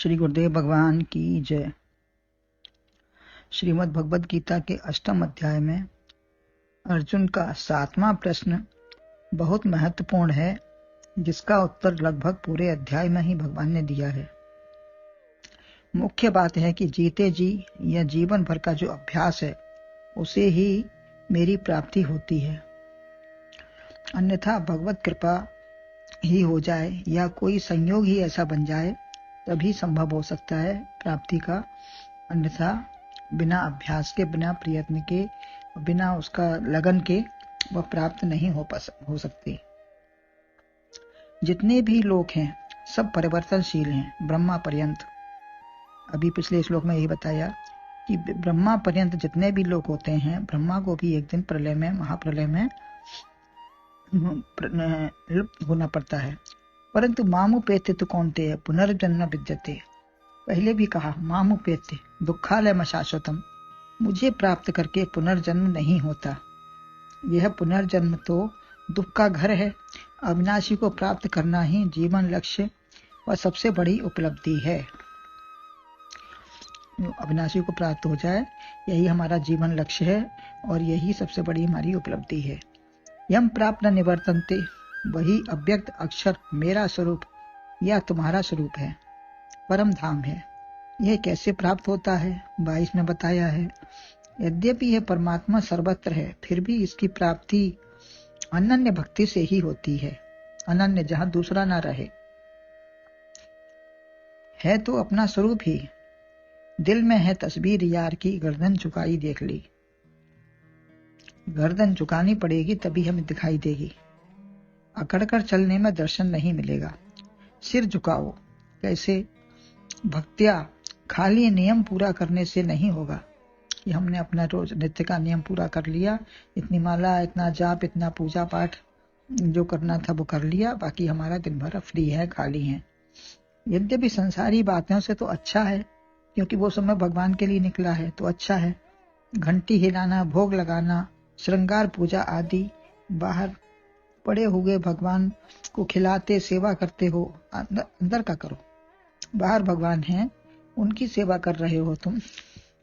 श्री गुरुदेव भगवान की जय। श्रीमद् भगवद गीता के 8वें अध्याय में अर्जुन का 7वां प्रश्न बहुत महत्वपूर्ण है, जिसका उत्तर लगभग पूरे अध्याय में ही भगवान ने दिया है। मुख्य बात है कि जीते जी या जीवन भर का जो अभ्यास है उसे ही मेरी प्राप्ति होती है, अन्यथा भगवत कृपा ही हो जाए या कोई संयोग ही ऐसा बन जाए तभी संभव हो सकता है प्राप्ति का, अन्यथा बिना अभ्यास के, बिना प्रयत्न के, बिना उसका लगन के वह प्राप्त नहीं हो सकती। जितने भी लोग हैं सब परिवर्तनशील हैं, ब्रह्मा पर्यंत। अभी पिछले श्लोक में यही बताया कि ब्रह्मा पर्यंत जितने भी लोग होते हैं, ब्रह्मा को भी एक दिन प्रलय में, महाप्रलय में लुप्त होना पड़ता है। परंतु मामुपेत्य तो कौन्तेय पुनर्जन्म विद्यते। पहले भी कहा मामुपेत्य दुखालय शाश्वतम, मुझे प्राप्त करके पुनर्जन्म नहीं होता। यह पुनर्जन्म तो दुख का घर है। अविनाशी को प्राप्त करना ही जीवन लक्ष्य और सबसे बड़ी उपलब्धि है। अविनाशी को प्राप्त हो जाए यही हमारा जीवन लक्ष्य है और यही सबसे बड़ी हमारी उपलब्धि है। यम प्राप्त न निवर्तन्ते, वही अव्यक्त अक्षर मेरा स्वरूप या तुम्हारा स्वरूप है, परम धाम है। यह कैसे प्राप्त होता है 22 में बताया है। यद्यपि यह परमात्मा सर्वत्र है, फिर भी इसकी प्राप्ति अनन्य भक्ति से ही होती है। अनन्य जहां दूसरा ना रहे, है तो अपना स्वरूप ही। दिल में है तस्वीर यार की, गर्दन झुकाई देख ली। गर्दन झुकानी पड़ेगी तभी हमें दिखाई देगी, अकड़कर चलने में दर्शन नहीं मिलेगा। सिर झुकाओ कैसे? भक्तिया खाली नियम पूरा करने से नहीं होगा कि हमने अपना रोज नित्य का नियम पूरा कर लिया, इतनी माला, इतना जाप, इतना पूजा पाठ जो करना था वो कर लिया, बाकी हमारा दिन भर फ्री है, खाली है। यद्यपि संसारी बातों से तो अच्छा है, क्योंकि वो समय भगवान के लिए निकला है तो अच्छा है। घंटी हिलाना, भोग लगाना, श्रृंगार पूजा आदि बाहर पड़े हुए भगवान को खिलाते सेवा करते हो, अंदर का करो। बाहर भगवान हैं उनकी सेवा कर रहे हो तुम,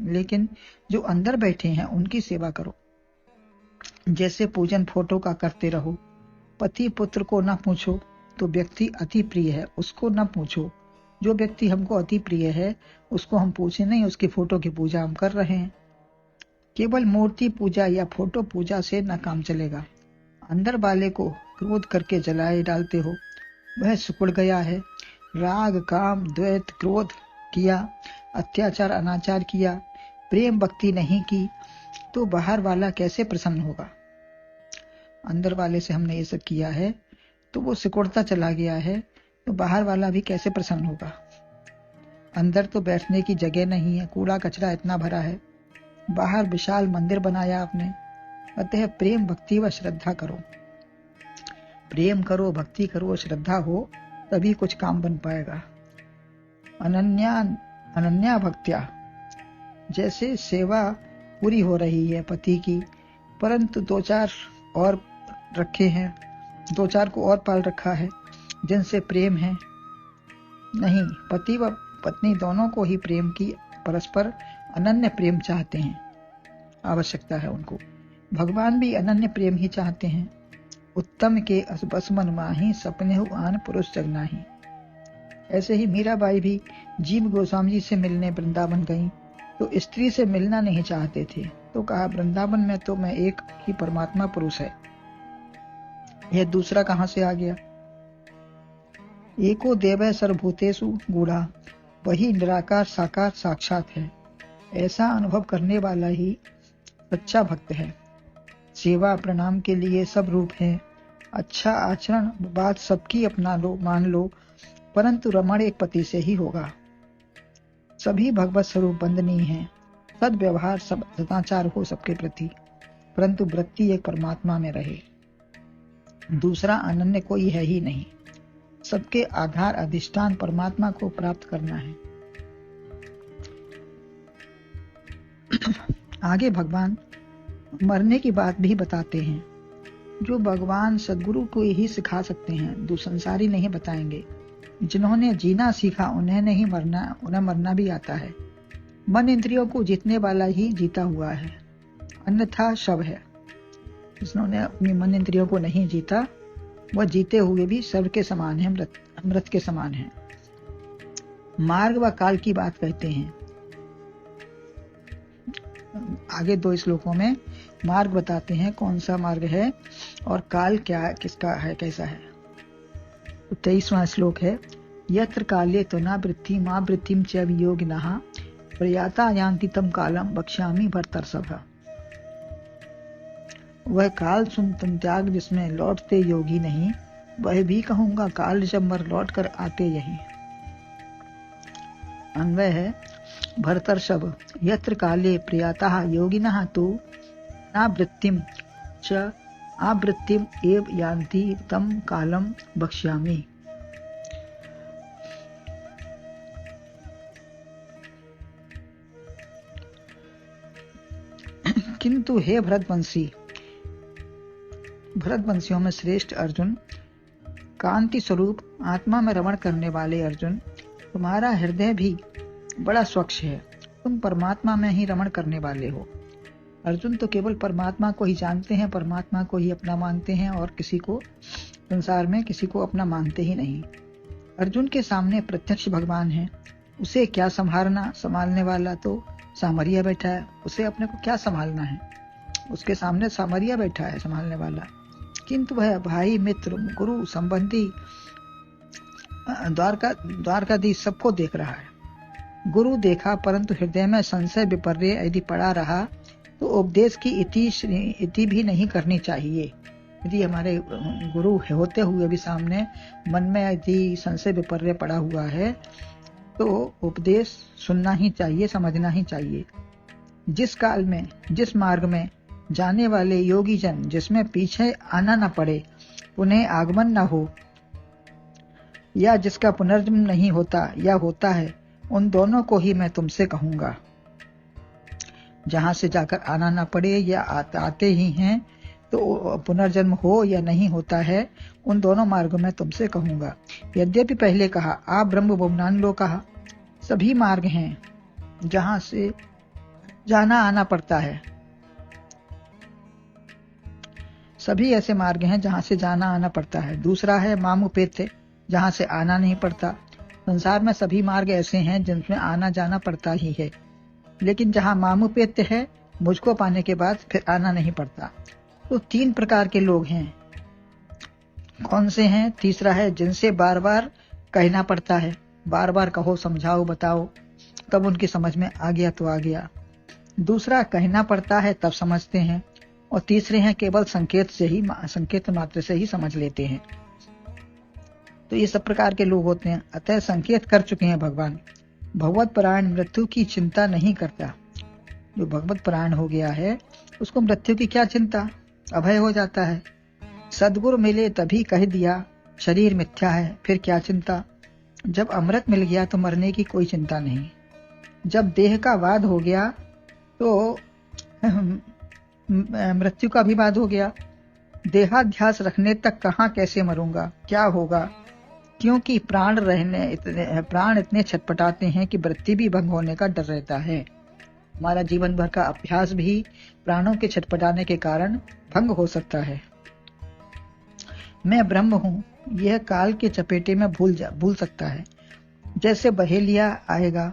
लेकिन जो अंदर बैठे हैं उनकी सेवा करो। जैसे पूजन फोटो का करते रहो। पति पुत्र को न पूछो तो व्यक्ति अति प्रिय है, उसको न पूछो। जो व्यक्ति हमको अति प्रिय है उसको हम पूछे नहीं, उसकी फोटो की पूजा हम कर रहे हैं। केवल मूर्ति पूजा या फोटो पूजा से न काम चलेगा। अंदर वाले को क्रोध करके जलाए डालते हो, वह सिकुड़ गया है। राग काम द्वैत क्रोध किया, अत्याचार अनाचार किया, प्रेम भक्ति नहीं की तो बाहर वाला कैसे प्रसन्न होगा? अंदर वाले से हमने ये सब किया है तो वो सिकुड़ता चला गया है, तो बाहर वाला भी कैसे प्रसन्न होगा? अंदर तो बैठने की जगह नहीं है, कूड़ा कचरा इतना भरा है। बाहर विशाल मंदिर बनाया आपने। अतः प्रेम भक्ति व श्रद्धा करो। प्रेम करो, भक्ति करो, श्रद्धा हो तभी कुछ काम बन पाएगा। अनन्या भक्त्या, जैसे सेवा पूरी हो रही है पति की, परंतु 2-4 और रखे हैं, 2-4 को और पाल रखा है जिनसे प्रेम है नहीं। पति व पत्नी दोनों को ही प्रेम की, परस्पर अनन्य प्रेम चाहते हैं, आवश्यकता है उनको। भगवान भी अनन्य प्रेम ही चाहते हैं। उत्तम के बस मन माही, सपने हो आन पुरुष जगनाही। ऐसे ही मीराबाई भी जीव गोस्वामी जी से मिलने वृंदावन गई तो स्त्री से मिलना नहीं चाहते थे, तो कहा वृंदावन में तो मैं एक ही परमात्मा पुरुष है, यह दूसरा कहां से आ गया? एको देव सर्वभूतेषु गूढ़ा, वही निराकार साकार साक्षात है। ऐसा अनुभव करने वाला ही सच्चा भक्त है। सेवा प्रणाम के लिए सब रूप है। अच्छा आचरण बात सबकी अपना लो, मान लो, परंतु रमण एक पति से ही होगा। सभी भगवत स्वरूप बंदनीय हैं। सद्व्यवहार, सब सदाचार हो सबके प्रति, परंतु वृत्ति एक परमात्मा में रहे। दूसरा अनन्य कोई है ही नहीं। सबके आधार अधिष्ठान परमात्मा को प्राप्त करना है। आगे भगवान मरने की बात भी बताते हैं, जो भगवान सदगुरु को ही सिखा सकते हैं, दूसंसारी नहीं बताएंगे। जिन्होंने जीना सीखा उन्हें मरना भी आता है। मन इंद्रियों को जीतने वाला ही जीता हुआ है, अन्यथा शव है। जिन्होंने अपनी मन इंद्रियों को नहीं जीता वह जीते हुए भी शव के समान है, मृत के समान है। मार्ग व काल की बात कहते हैं। आगे 2 श्लोकों में मार्ग बताते हैं कौन सा मार्ग है और काल क्या किसका है, कैसा है। तो 23वां श्लोक है, यत्र काले त्वना वृत्ति मा वृत्तिम च वियोगिनः प्रयाता यान्ति तम कालम वक्ष्यामि भर्तर्षभ। वह काल सुन तुम त्याग जिसमें लौटते योगी नहीं, वह भी कहूंगा काल जब मर लौट कर आते यही। अन्वय है, भर्तर्षभ यत्र काले प्रयाता योगिनः तो न वृत्तिम च आवृत्तिम एव यान्ति तम कालम वक्ष्यामि। किंतु हे भरतवंशियों में श्रेष्ठ अर्जुन, कांति स्वरूप आत्मा में रमण करने वाले अर्जुन, तुम्हारा हृदय भी बड़ा स्वच्छ है। तुम परमात्मा में ही रमण करने वाले हो। अर्जुन तो केवल परमात्मा को ही जानते हैं, परमात्मा को ही अपना मानते हैं और किसी को संसार में किसी को अपना मानते ही नहीं। अर्जुन के सामने प्रत्यक्ष भगवान है, उसे क्या संभालने वाला तो सामरिया बैठा है। उसे अपने को क्या संभालना है, उसके सामने सामरिया बैठा है संभालने वाला। किंतु वह भाई मित्र गुरु संबंधी द्वारकाधीश सबको देख रहा है। गुरु देखा परंतु हृदय में संशय विपर्य यदि पड़ा रहा तो उपदेश की इति भी नहीं करनी चाहिए। यदि हमारे गुरु होते हुए भी सामने मन में यदि संशय विपर्य पड़ा हुआ है तो उपदेश सुनना ही चाहिए, समझना ही चाहिए। जिस काल में जिस मार्ग में जाने वाले योगी जन जिसमें पीछे आना न पड़े, उन्हें आगमन न हो या जिसका पुनर्जन्म नहीं होता या होता है, उन दोनों को ही मैं तुमसे कहूंगा। जहां से जाकर आना ना पड़े या आते ही हैं तो पुनर्जन्म हो या नहीं होता है, उन दोनों मार्गों में तुमसे कहूंगा। यद्यपि पहले कहा आप ब्रह्म भुवनान लो कहा, सभी मार्ग हैं जहां से जाना आना पड़ता है। सभी ऐसे मार्ग हैं जहां से जाना आना पड़ता है। दूसरा है मामुपेत्य, जहां से आना नहीं पड़ता। संसार में सभी मार्ग ऐसे हैं जिनमें आना जाना पड़ता ही है, लेकिन जहां मामुपेत्य है, मुझको पाने के बाद फिर आना नहीं पड़ता। तो 3 प्रकार के लोग हैं। कौन से हैं? तीसरा है जिनसे बार बार कहना पड़ता है, बार बार कहो, समझाओ, बताओ, तब उनकी समझ में आ गया तो आ गया। दूसरा कहना पड़ता है तब समझते हैं, और तीसरे हैं केवल संकेत मात्र से ही समझ लेते हैं। तो ये सब प्रकार के लोग होते हैं। अतः संकेत कर चुके हैं भगवान। भगवत परायण मृत्यु की चिंता नहीं करता। जो भगवत परायण हो गया है उसको मृत्यु की क्या चिंता, अभय हो जाता है। सद्गुरु मिले तभी कह दिया शरीर मिथ्या है, फिर क्या चिंता। जब अमृत मिल गया तो मरने की कोई चिंता नहीं। जब देह का वाद हो गया तो मृत्यु का भी वाद हो गया। देहाध्यास रखने तक कहाँ कैसे मरूंगा, क्या होगा, क्योंकि प्राण इतने छटपटाते हैं कि वृत्ति भी भंग होने का डर रहता है। हमारा जीवन भर का अभ्यास भी प्राणों के छटपटाने के कारण भंग हो सकता है। मैं ब्रह्म हूँ, यह काल के चपेटे में भूल सकता है। जैसे बहेलिया आएगा,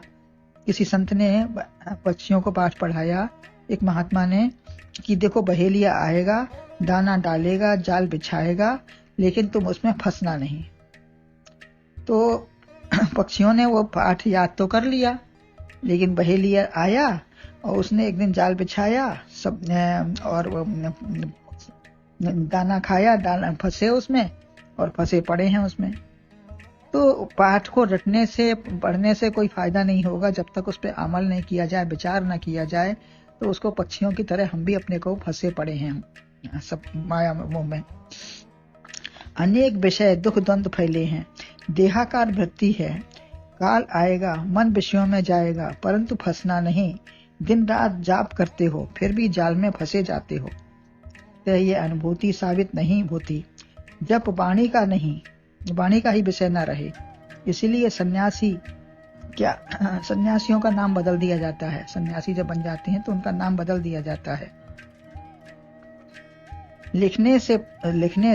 किसी संत ने पक्षियों को पाठ पढ़ाया, एक महात्मा ने, कि देखो बहेलिया आएगा, दाना डालेगा, जाल बिछाएगा, लेकिन तुम उसमें फंसना नहीं। तो पक्षियों ने वो पाठ याद तो कर लिया, लेकिन बहेलिया आया और उसने एक दिन जाल बिछाया, सब और दाना खाया, दाना फंसे उसमें और फंसे पड़े हैं उसमें। तो पाठ को रटने से, पढ़ने से कोई फायदा नहीं होगा जब तक उस पर अमल नहीं किया जाए, विचार न किया जाए। तो उसको पक्षियों की तरह हम भी अपने को फंसे पड़े हैं सब माया मोह में। अनेक विषय दुख द्वंद्व फैले हैं, देहाकार वृत्ति है। काल आएगा, मन विषयों में जाएगा, परंतु फंसना नहीं। दिन रात जाप करते हो, फिर भी जाल में फंसे जाते हो। तो ये अनुभूति साबित नहीं होती जब वाणी का ही विषय न रहे। इसीलिए सन्यासियों का नाम बदल दिया जाता है। सन्यासी जब बन जाते हैं तो उनका नाम बदल दिया जाता है। लिखने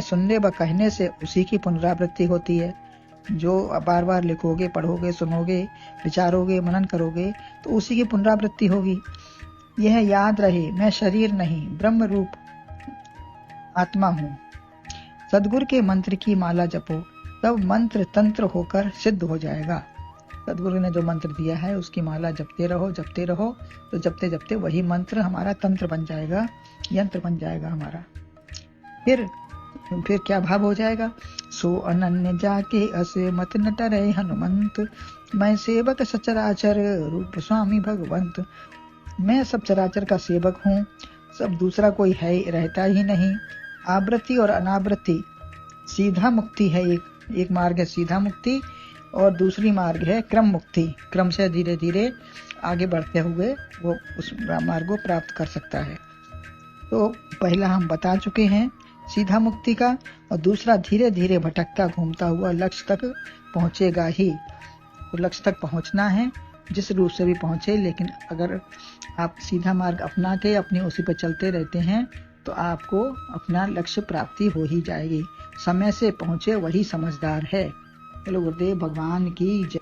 सुनने व कहने से उसी की पुनरावृत्ति होती है। जो बार बार लिखोगे, पढ़ोगे, सुनोगे, विचारोगे, मनन करोगे तो उसी की पुनरावृत्ति होगी। यह याद रहे, मैं शरीर नहीं, ब्रह्म रूप आत्मा हूँ। सद्गुरु के मंत्र की माला जपो, तब मंत्र तंत्र होकर सिद्ध हो जाएगा। सद्गुरु ने जो मंत्र दिया है उसकी माला जपते रहो तो जपते जपते वही मंत्र हमारा तंत्र बन जाएगा, यंत्र बन जाएगा हमारा। फिर क्या भाव हो जाएगा? सो अनन्य जाके असे मत न टरे हनुमंत, मैं सेवक सचराचर रूप स्वामी भगवंत। मैं सब चराचर का सेवक हूँ, सब दूसरा कोई है रहता ही नहीं। आवृत्ति और अनावृत्ति, सीधा मुक्ति है एक मार्ग है सीधा मुक्ति, और दूसरी मार्ग है क्रम मुक्ति। क्रम से धीरे धीरे आगे बढ़ते हुए वो उस मार्ग को प्राप्त कर सकता है। तो पहला हम बता चुके हैं सीधा मुक्ति का, और दूसरा धीरे धीरे भटकता घूमता हुआ लक्ष्य तक पहुंचेगा ही। तो लक्ष्य तक पहुंचना है जिस रूप से भी पहुंचे, लेकिन अगर आप सीधा मार्ग अपना के अपनी उसी पर चलते रहते हैं तो आपको अपना लक्ष्य प्राप्ति हो ही जाएगी। समय से पहुंचे वही समझदार है। चलो गुरुदेव भगवान की जय।